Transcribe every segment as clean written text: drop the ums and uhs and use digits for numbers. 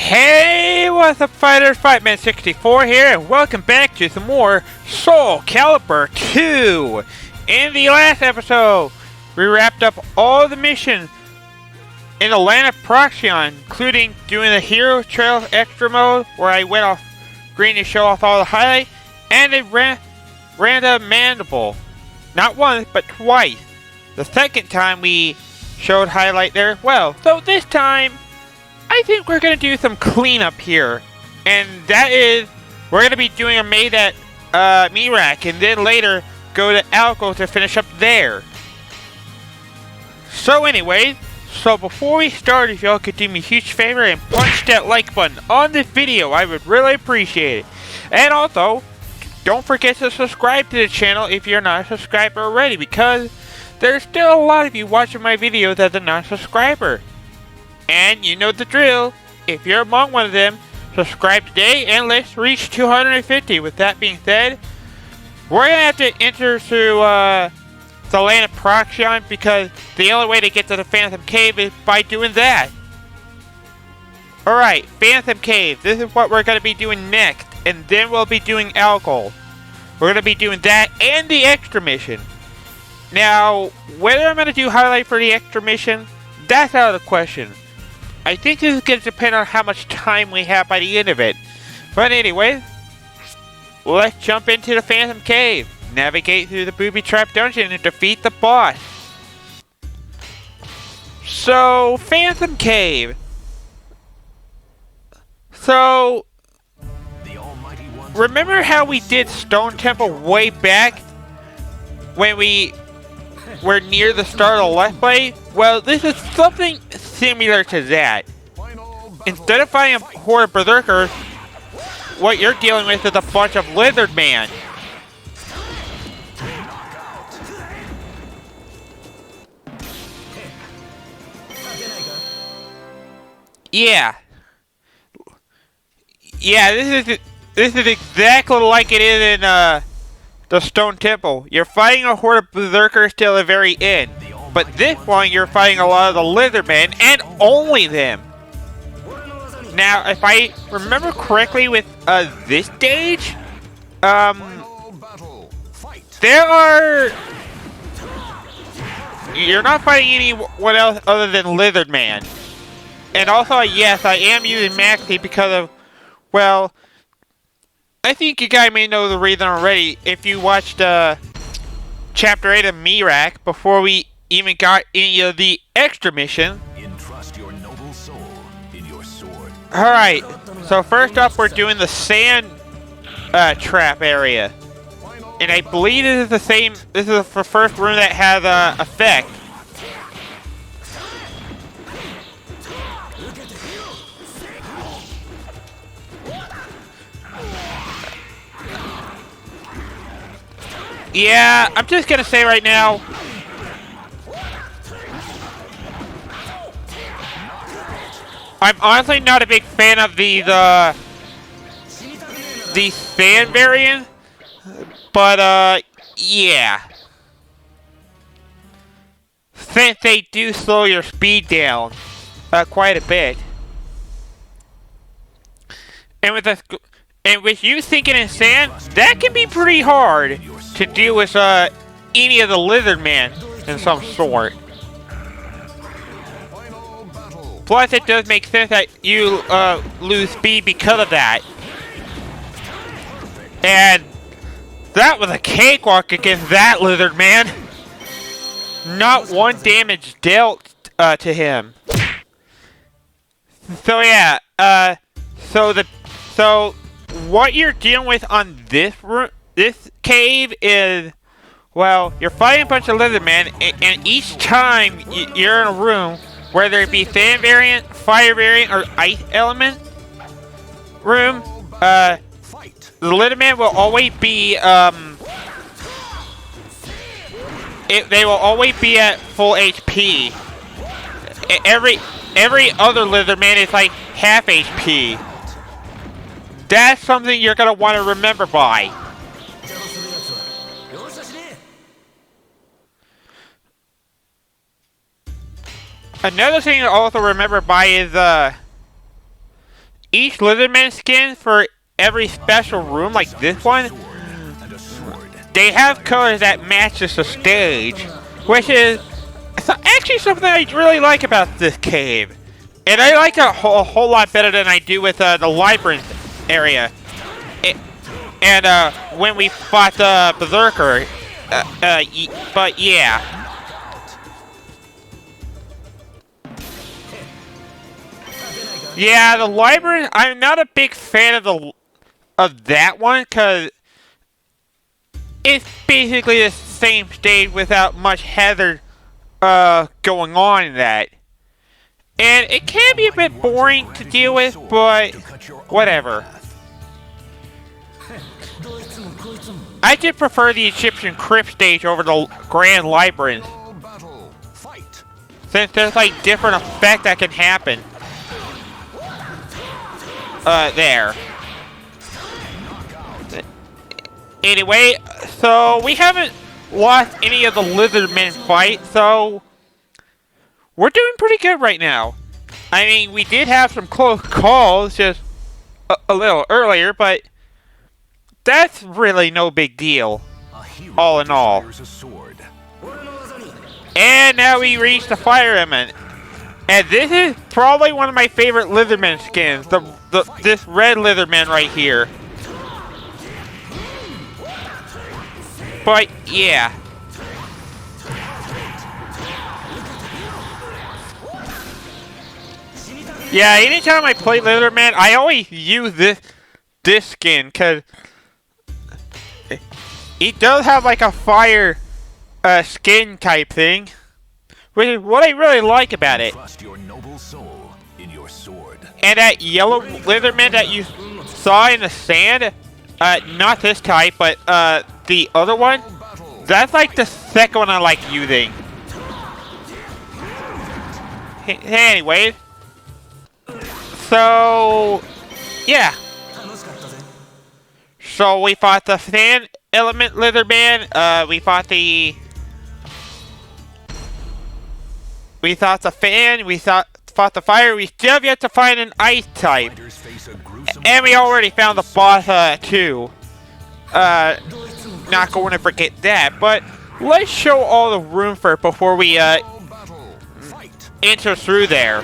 Hey, what's up, fighters? Fightman64 here, and welcome back to some more Soul Calibur II. In the last episode, we wrapped up all the missions in the land of Proxion, including doing the Hero Trail Extra Mode, where I went off green to show off all the highlights, and a random mandible. Not once, but twice. The second time we showed highlight there as well. So this time, I think we're going to do some cleanup here. And that is, we're going to be doing a maid at Merak, and then later go to Algol to finish up there. So anyways, before we start, if y'all could do me a huge favor and punch that like button on this video, I would really appreciate it. And also, don't forget to subscribe to the channel if you're not a subscriber already, because there's still a lot of you watching my videos as a non-subscriber. And you know the drill. If you're among one of them, subscribe today and let's reach 250. With that being said, we're going to have to enter through the land of Proxion, because the only way to get to the Phantom Cave is by doing that. Alright, Phantom Cave. This is what we're going to be doing next. And then we'll be doing Algol. We're going to be doing that and the extra mission. Now, whether I'm going to do highlight for the extra mission, that's out of the question. I think this is going to depend on how much time we have by the end of it. But anyway, let's jump into the Phantom Cave. Navigate through the booby trap dungeon and defeat the boss. So, Phantom Cave. So, remember how we did Stone Temple way back when we were near the start of the Let's Play? Well, this is something similar to that. Instead of fighting a horde of berserkers, what you're dealing with is a bunch of lizard man. Yeah, this is exactly like it is in the Stone Temple. You're fighting a horde of berserkers till the very end. But this one, you're fighting a lot of the lizard men, and only them. Now, if I remember correctly with this stage, you're not fighting anyone else other than lizard man. And also, yes, I am using Maxi because of, well, I think you guys may know the reason already if you watched Chapter 8 of Merak before we even got any of the extra mission. Entrust your noble soul in your sword. Alright, so first up we're doing the sand trap area. And I believe this is the same, this is the first room that has effect. Yeah, I'm just gonna say right now, I'm honestly not a big fan of the sand variant, but yeah, since they do slow your speed down quite a bit, and with you sinking in sand, that can be pretty hard to deal with any of the lizard men in some sort. Plus, it does make sense that you lose speed because of that. And that was a cakewalk against that lizard man. Not one damage dealt to him. So yeah, so what you're dealing with on this cave is, well, you're fighting a bunch of lizard men, and each time you're in a room, whether it be sand variant, fire variant, or ice element room, the lizard man will always be they will always be at full HP. Every other lizard man is like half HP. That's something you're gonna want to remember by. Another thing to also remember by is each Lizardman skin for every special room like this one, they have colors that matches the stage, which is actually something I really like about this cave. And I like it a whole lot better than I do with the labyrinth area. And when we fought the Berserker, but yeah. Yeah, the labyrinth, I'm not a big fan of that one, because it's basically the same stage without much hazard going on in that. And it can be a bit boring to deal with, but whatever. I did prefer the Egyptian crypt stage over the Grand Labyrinth, since there's like different effects that can happen. There. Anyway, so we haven't lost any of the Lizardmen fight, so we're doing pretty good right now. I mean, we did have some close calls just a little earlier, but that's really no big deal, all in all. And now we reach the Fire Element. And this is probably one of my favorite Lizardman skins, this red Lizardman right here. But yeah. Yeah, anytime I play Lizardman, I always use this skin, because it does have like a fire skin type thing, which is what I really like about it. Trust your noble soul in your sword. And that yellow Lizardman that you saw in the sand, not this type, but the other one, that's like the second one I like using. Anyways, so yeah. So we fought the sand element Lizardman. We fought the fan. We fought the fire. We still have yet to find an ice type. And we already found the boss too. Not going to forget that. But let's show all the room first before we enter through there.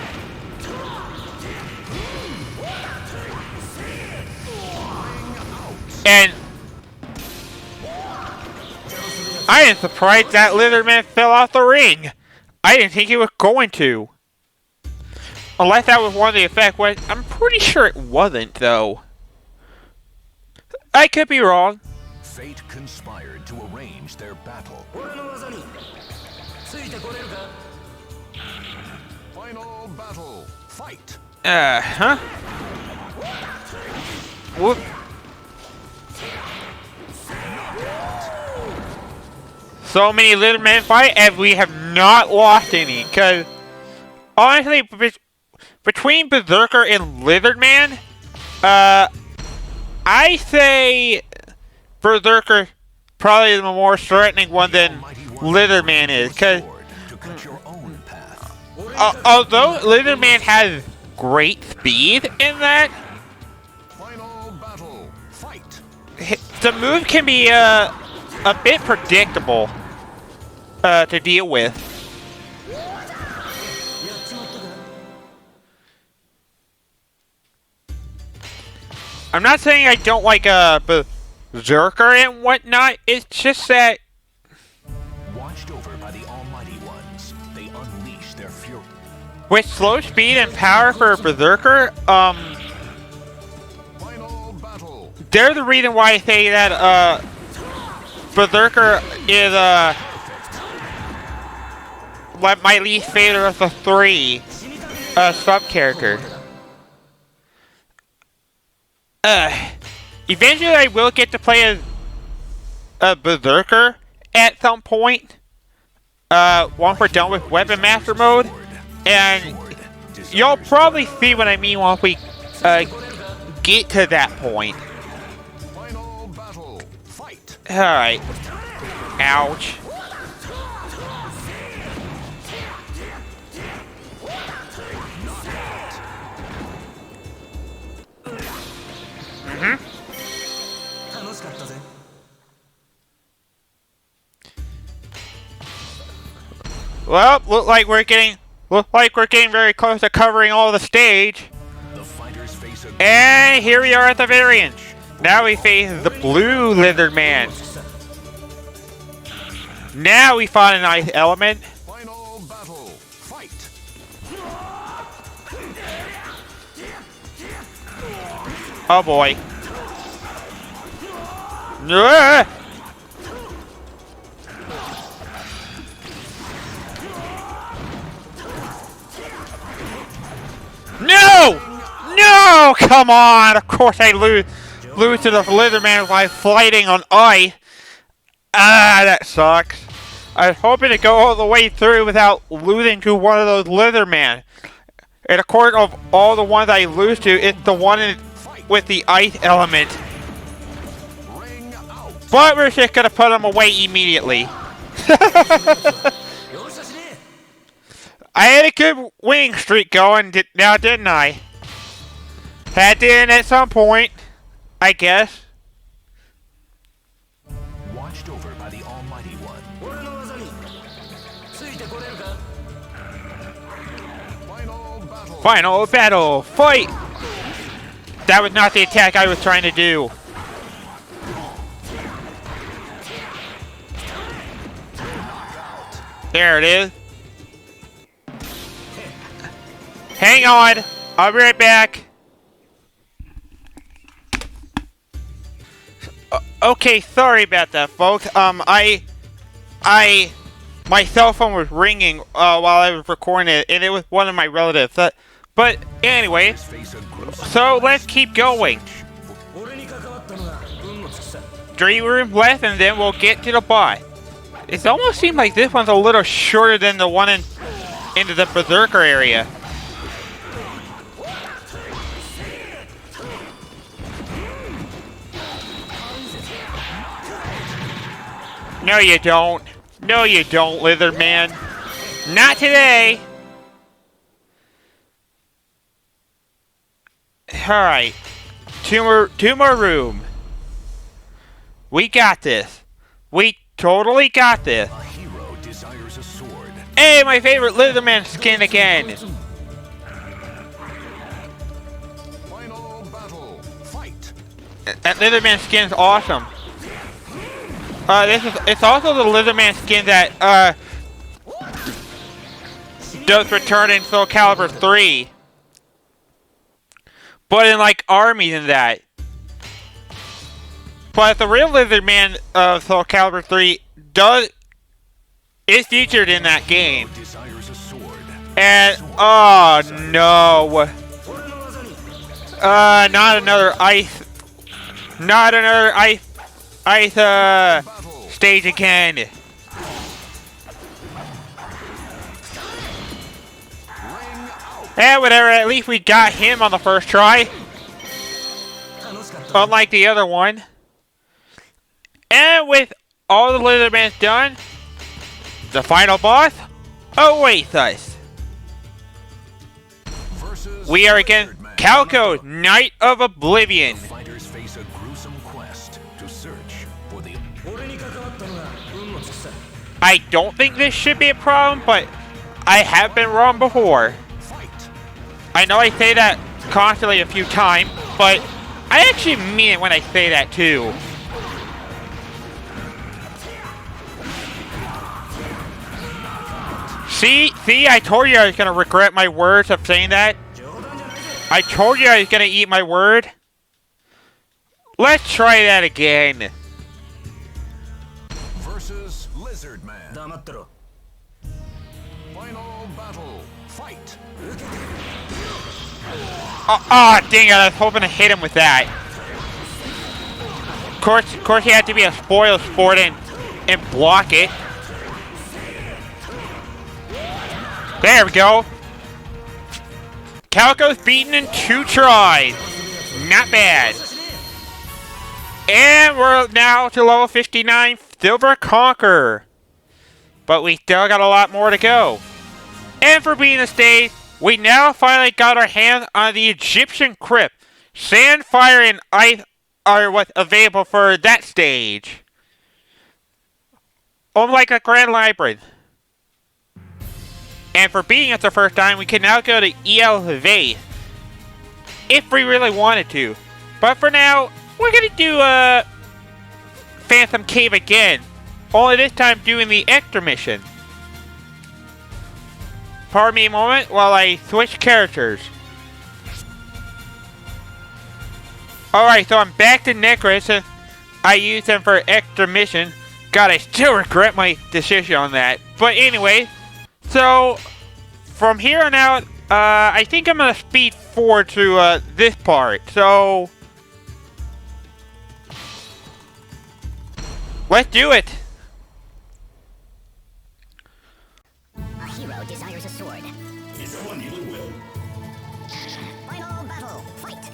And I am surprised that Lizardman fell off the ring. I didn't think he was going to. Unless that was one of the effects. I'm pretty sure it wasn't, though. I could be wrong. Fate conspired to arrange their battle. Final battle. Fight. Huh? Whoop. So many Lizardmen fight, and we have not lost any. Because, honestly, between Berserker and Lizardman, I say Berserker probably the more threatening one than Lizardman is. Because, although Lizardman has great speed in that, the move can be a bit predictable to deal with. I'm not saying I don't like Berserker and whatnot. It's just that watched over by the almighty ones, they unleash their fury. With slow speed and power for Berserker, they're the reason why I say that Berserker is my least favorite of the three sub-characters. Eventually I will get to play as a Berserker at some point. Once we're done with Weapon Master mode. And you'll probably see what I mean once we get to that point. Alright. Ouch. Well, look like we're getting very close to covering all the stage. The fighters face a And here we are at the very end. Now we face the blue lizard man. Now we find an ice element. final battle. Fight. Oh boy. Ah! No! No! Come on! Of course I lose to the lizard man by fighting on ice. Ah, that sucks. I was hoping to go all the way through without losing to one of those lizard men. And of course, of all the ones I lose to, it's the one with the ice element. Ring out. But we're just gonna put him away immediately. I had a good winning streak going now, didn't I? Had to end at some point, I guess. Watched over by the Almighty One. Final battle. Final battle, fight! That was not the attack I was trying to do. There it is. Hang on, I'll be right back. Okay, sorry about that, folks. My cell phone was ringing while I was recording it, and it was one of my relatives. But anyway, so let's keep going. 3 rooms left, and then we'll get to the boss. It almost seems like this one's a little shorter than the one into the Berserker area. No, you don't. No, you don't, Lizard Man. Not today. Alright. Two more room. We got this. We totally got this. A hero desires a sword. Hey, my favorite Lizard Man skin again. Final battle. Fight. That Lizard Man skin is awesome. It's also the Lizard Man skin that does return in Soul Calibur 3. But in like armies and that. But the real Lizard Man of Soul Calibur 3 is featured in that game. Desires a sword. And oh no. Not another ice stage again. Whatever, at least we got him on the first try. Unlike the other one. And with all the Lizardmans done, the final boss awaits us. We are against Calco, Knight of Oblivion. Fighters face a gruesome quest to search for the I don't think this should be a problem, but I have been wrong before. fight. I know I say that constantly a few times, but I actually mean it when I say that too. See, I told you I was gonna regret my words of saying that. I told you I was gonna eat my word. Let's try that again. Versus Lizard Man. Final battle. Fight. Oh, dang it, I was hoping to hit him with that. Of course, he had to be a spoil sport and block it. There we go. Calco's beaten in 2 tries. Not bad. And we're now to level 59, Silver Conqueror. But we still got a lot more to go. And for being the stage, we now finally got our hands on the Egyptian Crypt. Sand, fire, and ice are what's available for that stage. Unlike a Grand Labyrinth. And for beating us the first time, we can now go to Elevate. If we really wanted to. But for now, we're going to do Phantom Cave again. Only this time doing the extra mission. Pardon me a moment while I switch characters. Alright, so I'm back to Necros and I used them for extra mission. God, I still regret my decision on that. But anyway, so from here on out, I think I'm gonna speed forward to this part. So let's do it. A hero desires a sword. It's one you will. Final battle, fight!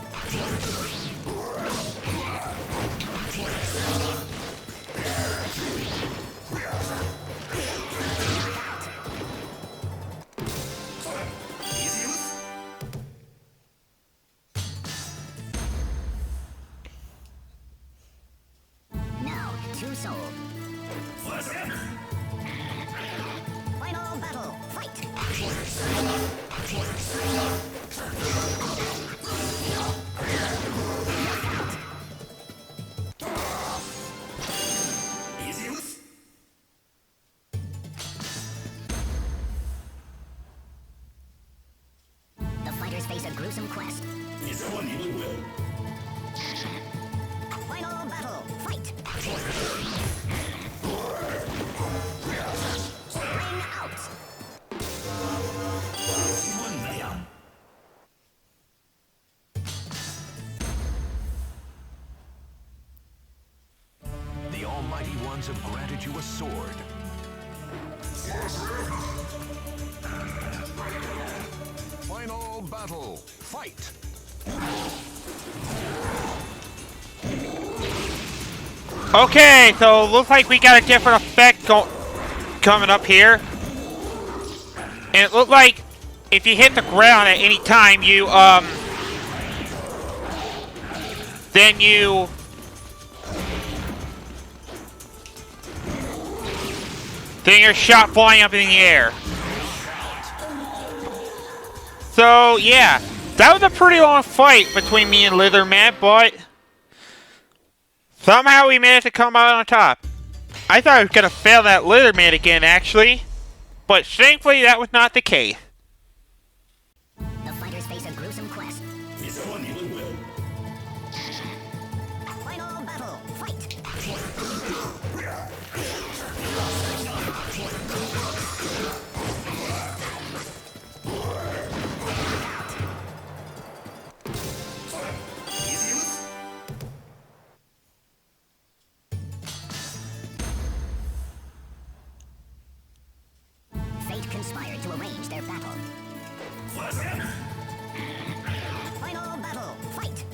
Now, two soul. Final battle, fight! The fighters face a gruesome quest. It's one you will. Final battle, fight! Ring out! One man. The Almighty Ones have granted you a sword. Final battle, fight! Okay, so looks like we got a different effect coming up here. And it looked like if you hit the ground at any time, then you're shot flying up in the air. So, yeah. That was a pretty long fight between me and Leatherman, but somehow we managed to come out on top. I thought I was going to fail that Leatherman again, actually. But thankfully, that was not the case. The fighters face a gruesome quest. It's one you will. Final battle, fight! Fate conspired to arrange their battle. Final battle, fight!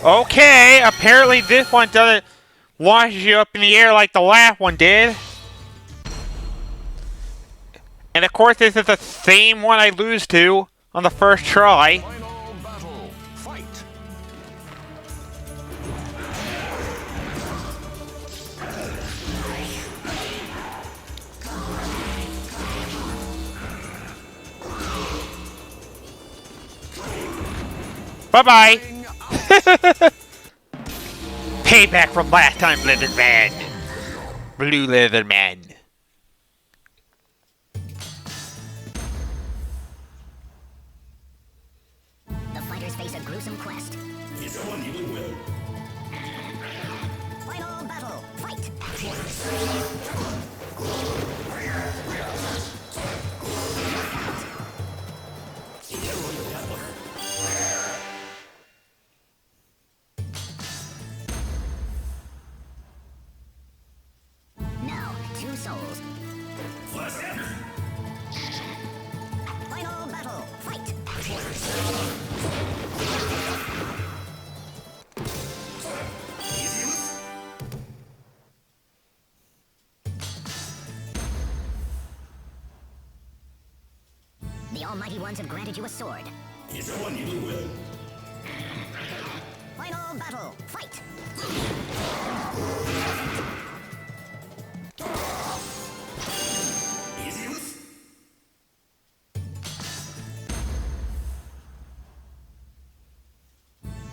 Okay, apparently this one doesn't launch you up in the air like the last one did. And of course this is the same one I lose to on the first try. Final battle, fight! Bye-bye. Payback from last time, Leatherman. Blue Leatherman. The fighters face a gruesome quest. It's one you will. Final battle, fight! Now, two souls. Final battle, fight! almighty ones have granted you a sword. Final battle, fight!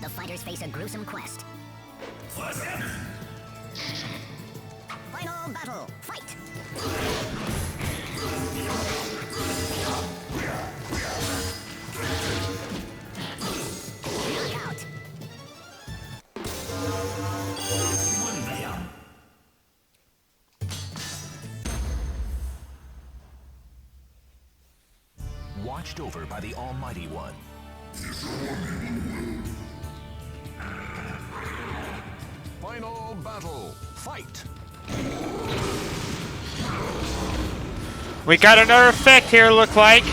The fighters face a gruesome quest. Final battle, fight! Knockout. Watched over by the Almighty One. Final battle, fight! We got another effect here, look like.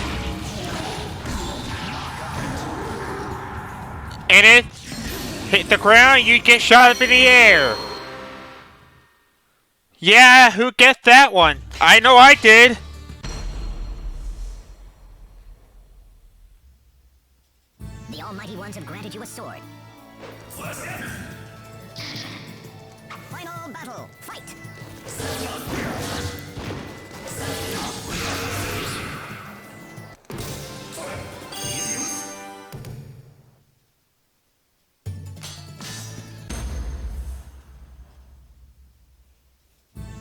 And it hit the ground, you get shot up in the air. Yeah, who gets that one? I know I did. The almighty ones have granted you a sword. Final battle, fight!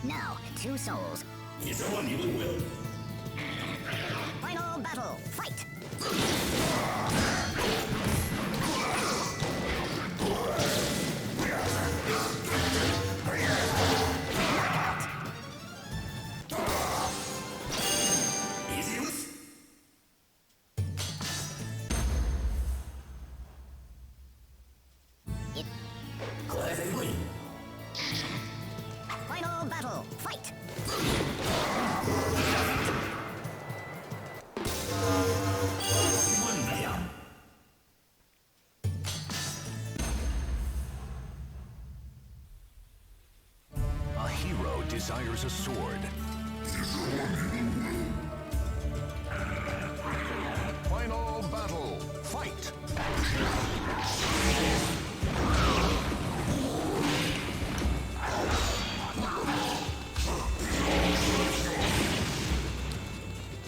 Now, 2 souls. Final battle, fight! Final battle, fight! A hero desires a sword. Final battle, fight!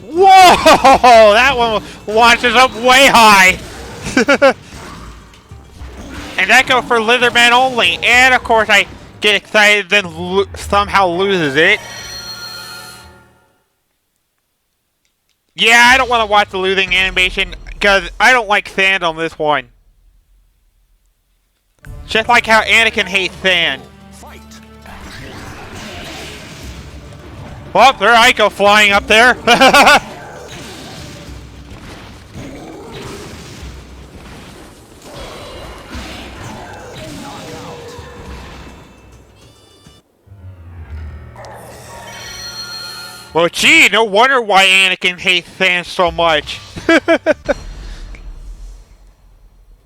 Whoa! That one launches up way high. And that goes for Leatherman only. And of course I get excited, then somehow loses it. Yeah, I don't want to watch the losing animation because I don't like sand on this one. Just like how Anakin hates sand. Fight! Well, there I go flying up there. Well, gee, no wonder why Anakin hates sand so much.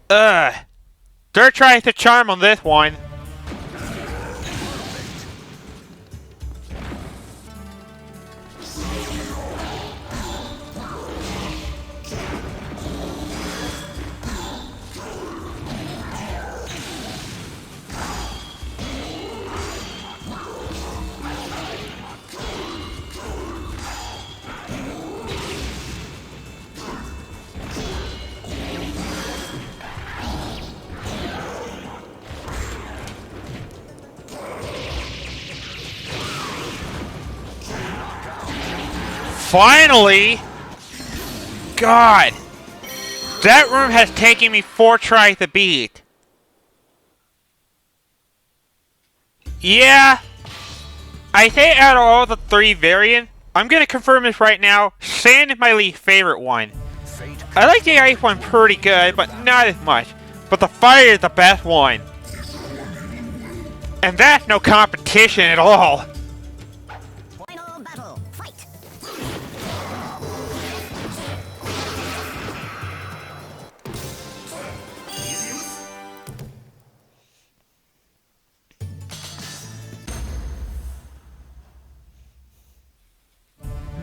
They're trying to charm on this one. Finally! God! That room has taken me 4 tries to beat. Yeah. I think out of all the 3 variants, I'm gonna confirm this right now, sand is my least favorite one. I like the ice one pretty good, but not as much. But the fire is the best one. And that's no competition at all. Final battle, fight!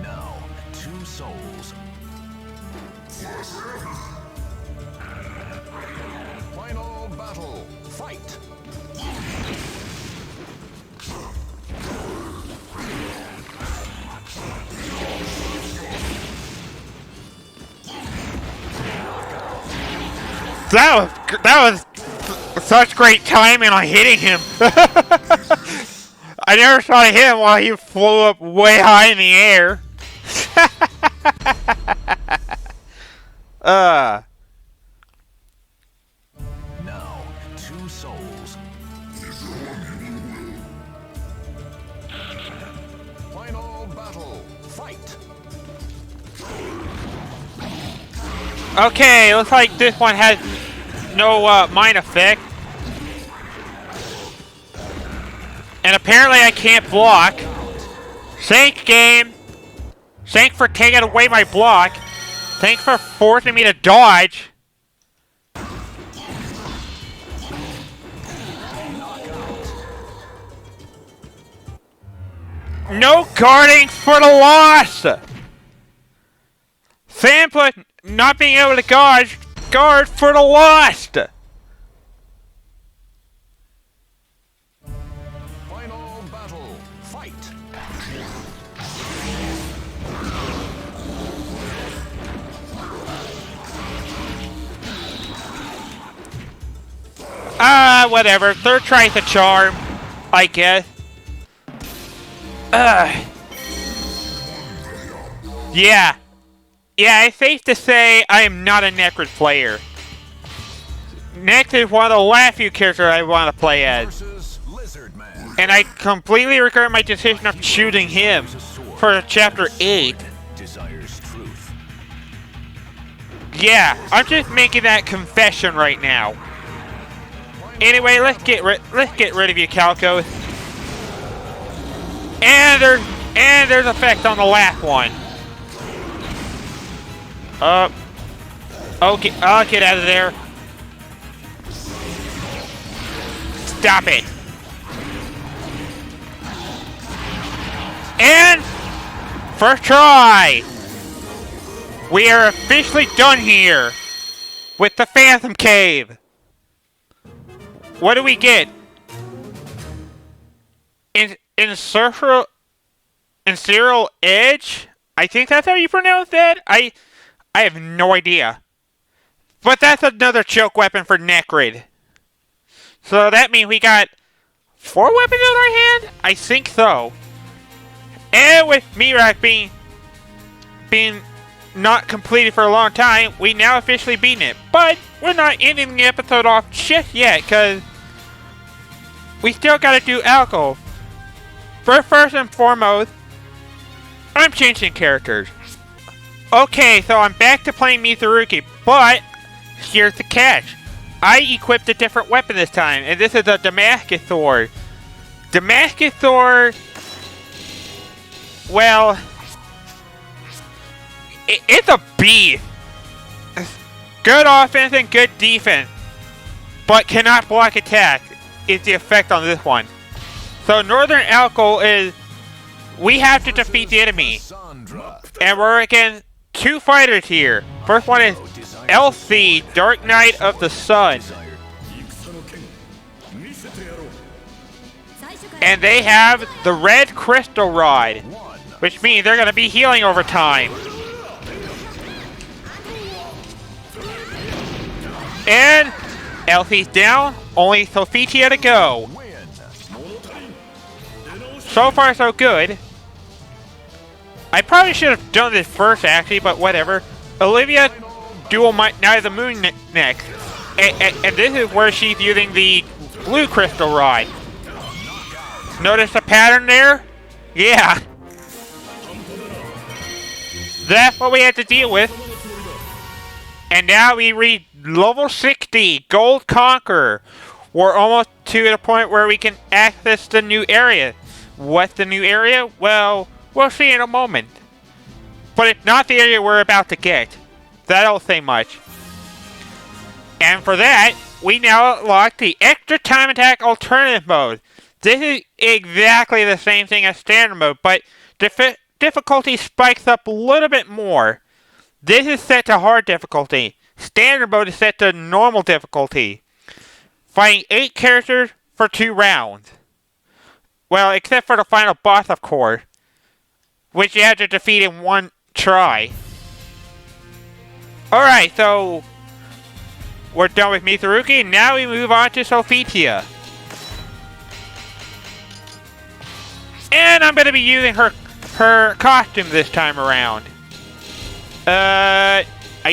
Now, 2 souls. Final battle. Fight. That was such great timing on hitting him. I never saw him while he flew up way high in the air. Now, 2 souls. Final battle. Fight. Okay, looks like this one has no mind effect. And apparently I can't block. Thanks, game. Thanks for taking away my block. Thanks for forcing me to dodge. No guarding for the loss! Sampler not being able to guard for the loss! Final battle. Fight. Whatever. Third try's a charm, I guess. Yeah. Yeah, it's safe to say I am not a Necrid player. Next is one of the last few characters I want to play as. Versus Lizard Man. And I completely regret my decision of choosing him for Chapter 8. Desires truth. Yeah, I'm just making that confession right now. Anyway, let's get rid of you, Calco. And there's effect on the last one. Okay, I'll get out of there. Stop it. And first try. We are officially done here with the Phantom Cave. What do we get? Encircle Edge? I think that's how you pronounce that. I have no idea. But that's another choke weapon for Necrid. So that means we got 4 weapons in our hand? I think so. And with Merak being not completed for a long time, we now officially beaten it. But we're not ending the episode off just yet, because we still gotta do Algol. First and foremost, I'm changing characters. Okay, so I'm back to playing Mitsurugi, but here's the catch. I equipped a different weapon this time, and this is a Damascus sword. Damascus sword, well, it's a beast. Good offense and good defense, but cannot block attack is the effect on this one. So Northern Algol is, we have to defeat the enemy. And we're against 2 fighters here. First one is LC, Dark Knight of the Sun. And they have the red crystal rod, which means they're going to be healing over time. And LC's down, only Sophitia to go. So far, so good. I probably should have done this first, actually, but whatever. Olivia, dual Night of the Moon next. And this is where she's using the blue crystal rod. Notice the pattern there? Yeah. That's what we had to deal with. And now we read level 60, Gold Conqueror. We're almost to the point where we can access the new area. What's the new area? Well, we'll see in a moment. But it's not the area we're about to get. That don't say much. And for that, we now unlock the extra time attack alternative mode. This is exactly the same thing as standard mode, but difficulty spikes up a little bit more. This is set to hard difficulty. Standard mode is set to normal difficulty. Fighting 8 characters for 2 rounds. Well, except for the final boss, of course, which you have to defeat in 1 try. Alright, so we're done with Mitsurugi. Now we move on to Sophitia. And I'm going to be using her costume this time around. I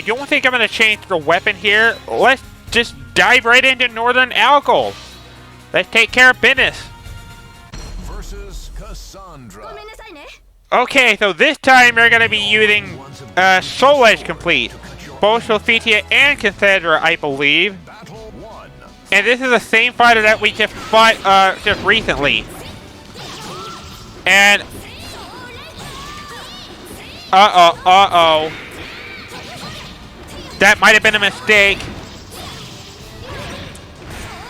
don't think I'm going to change the weapon here. Let's just dive right into Northern Algol. Let's take care of business. Versus Cassandra. Okay, so this time we're going to be using Soul Edge Complete. Both Sophitia and Cassandra, I believe. Battle 1. And this is the same fighter that we just fought just recently. And uh-oh. That might have been a mistake.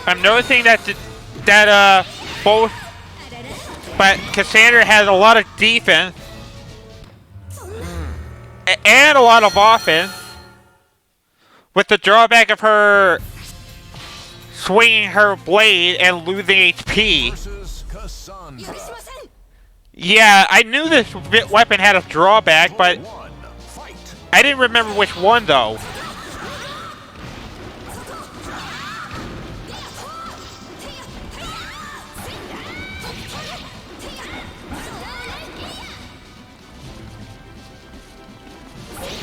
I'm noticing that both, but Cassandra has a lot of defense and a lot of offense, with the drawback of her swinging her blade and losing HP. Versus Cassandra. Yeah, I knew this weapon had a drawback, but One. Fight. I didn't remember which one though.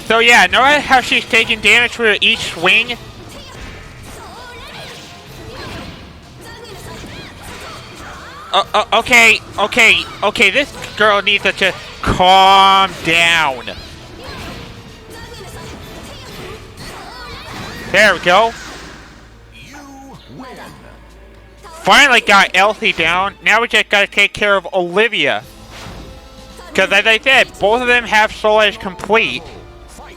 So yeah, notice how she's taking damage for each swing? Okay, this girl needs to just calm down. There we go. You win. Finally got Elsie down. Now we just gotta take care of Olivia. Because as I said, both of them have Soul Edge Complete. Fight.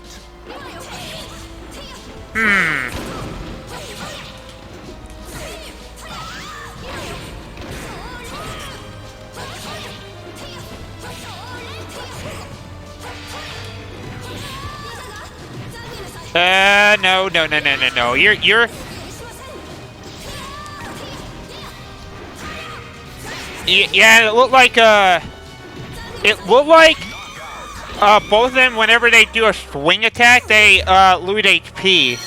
No. You're... Yeah, it looked like, both of them, whenever they do a swing attack, they, lose HP.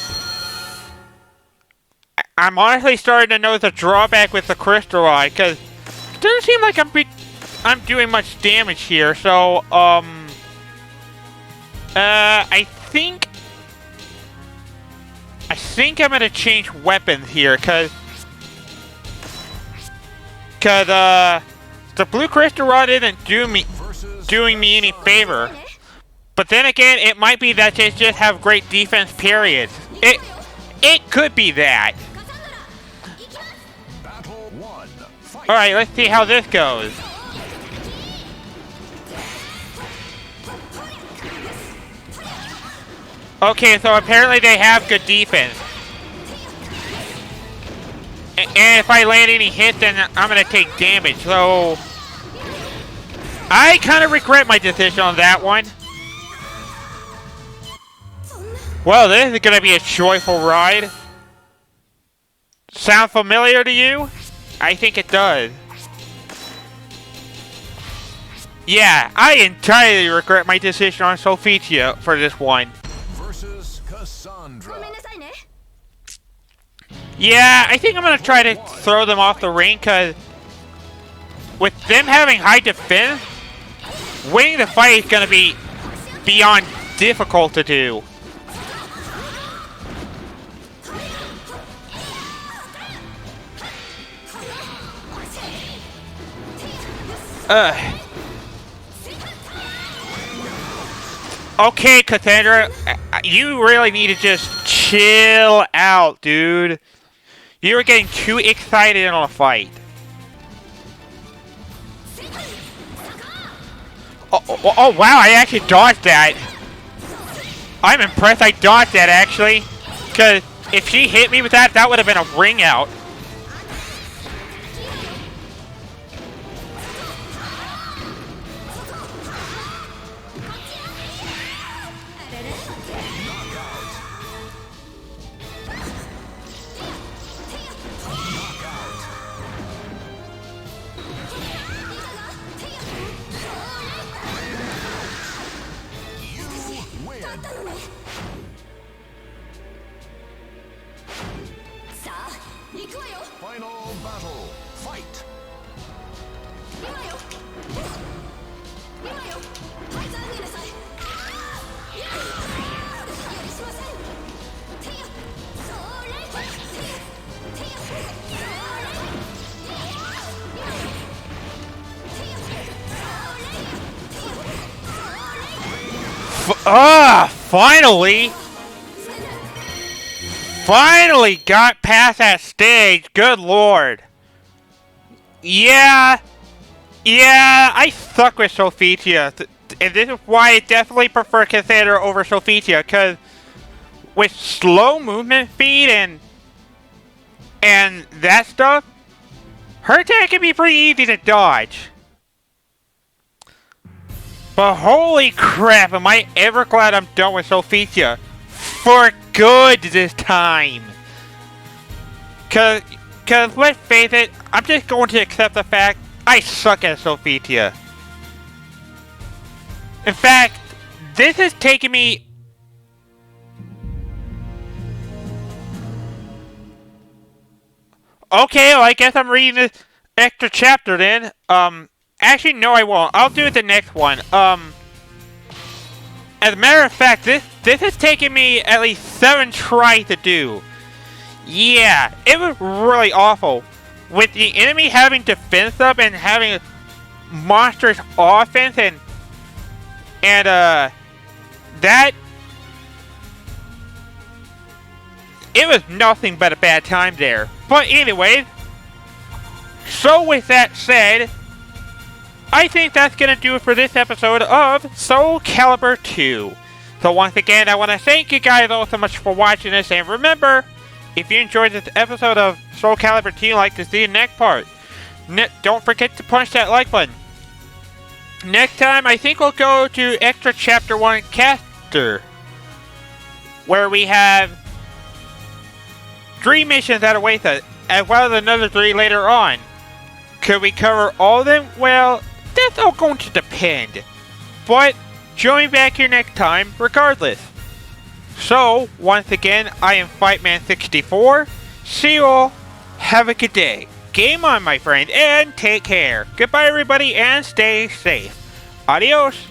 I'm honestly starting to notice a drawback with the Crystal Rod, because it doesn't seem like I'm doing much damage here, so, I think I'm gonna change weapons here, cause the blue crystal rod isn't doing me any favor. But then again, it might be that they just have great defense, period. It could be that. Battle 1. Fight. Alright, let's see how this goes. Okay, so apparently they have good defense. And if I land any hits, then I'm gonna take damage, so... I kind of regret my decision on that one. Well, this is gonna be a joyful ride. Sound familiar to you? I think it does. Yeah, I entirely regret my decision on Sophitia for this one. Versus Cassandra. Yeah, I think I'm gonna try to throw them off the ring, because with them having high defense, winning the fight is gonna be beyond difficult to do. Okay, Cassandra, you really need to just chill out, dude. You were getting too excited on a fight. Oh, wow, I actually dodged that. I'm impressed I dodged that, actually. Because if she hit me with that, that would have been a ring out. Finally! Finally got past that stage, good lord. Yeah, I suck with Sophia, and this is why I definitely prefer Cassandra over Sophia, because with slow movement speed and that stuff, her attack can be pretty easy to dodge. But holy crap, am I ever glad I'm done with Sophia. For good this time. Cause let's face it, I'm just going to accept the fact I suck at Sophia. In fact, this has taken me... Okay, well, I guess I'm reading this extra chapter then. Actually, no, I won't. I'll do the next one. As a matter of fact, this has taken me at least 7 tries to do. Yeah, it was really awful. With the enemy having defense up and having monstrous offense and that... It was nothing but a bad time there. But anyways, so with that said, I think that's going to do it for this episode of Soul Calibur 2. So once again, I want to thank you guys all so much for watching this, and remember, if you enjoyed this episode of Soul Calibur 2 and like to see the next part, don't forget to punch that like button. Next time, I think we'll go to Extra Chapter 1 Caster, where we have 3 missions that await us, as well as another 3 later on. Could we cover all of them? Well, that's all going to depend. But join me back here next time, regardless. So, once again, I am Fightman64. See you all. Have a good day. Game on, my friend, and take care. Goodbye, everybody, and stay safe. Adios.